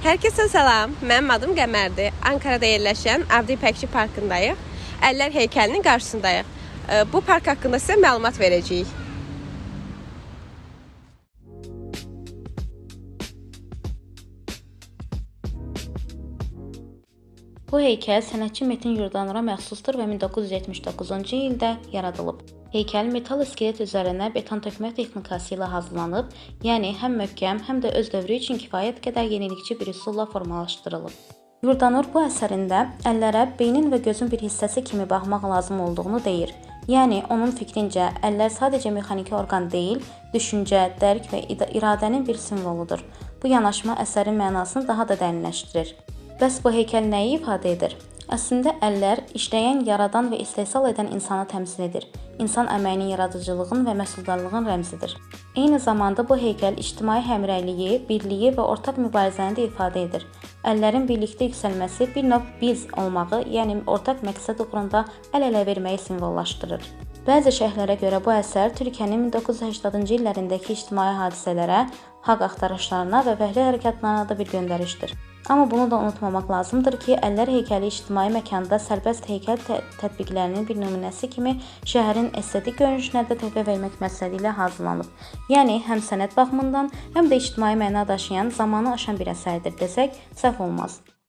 Herkese salam, mənim adım Qəmərdir. Ankara'da yerləşən Avdi İpəkçi Parkındayıq. Əllər heykəlinin qarşısındayıq. Bu park haqqında sizə məlumat verəcəyik. Bu heykəl sənətçi Metin Yurdanura məxsusdur və 1979-cu ildə yaradılıb. Heykəl metal iskelet üzərinə beton tökmə texnikası ilə hazırlanıb, yəni həm möhkəm, həm də öz dövrü üçün kifayət qədər yenilikçi bir üsulla formalaşdırılıb. Yurdanur bu əsərində əllərə beynin və gözün bir hissəsi kimi baxmaq lazım olduğunu deyir. Yəni, onun fikrincə, əllər sadəcə mexaniki orqan deyil, düşüncə, dərk və iradənin bir simvoludur. Bu yanaşma əsərin mənasını daha da dərinləşdirir. Bəs bu heykəl nəyi ifadə edir? Əslində, əllər işləyən, yaradan və istehsal edən insanı təmsil edir. İnsan əməyinin yaradıcılığın və məhsuldarlığın rəmzidir. Eyni zamanda bu heykəl ictimai həmrəyliyi, birliyi və ortaq mübarizəni də ifadə edir. Əllərin birlikdə yüksəlməsi bir növ biz olmağı, yəni ortaq məqsəd uğrunda əl-ələ verməyi simvollaşdırır. Bəzi şərhlərə görə bu əsər Türkiyənin 1980-cı illərindəki ictimai hadisələrə, haqq axtarışlarına və fəhlə hərəkatlarına da bir göndərişdir. Amma bunu da unutmamaq lazımdır ki, əllər heykəli ictimai məkanda sərbəst heykəl tətbiqlərinin bir nümunəsi kimi şəhərin estetik görünüşünə də töhfə vermək məqsədi ilə hazırlanıb. Yəni, həm sənət baxımından, həm də ictimai məna daşıyan, zamanı aşan bir əsərdir desək, səhv olmaz.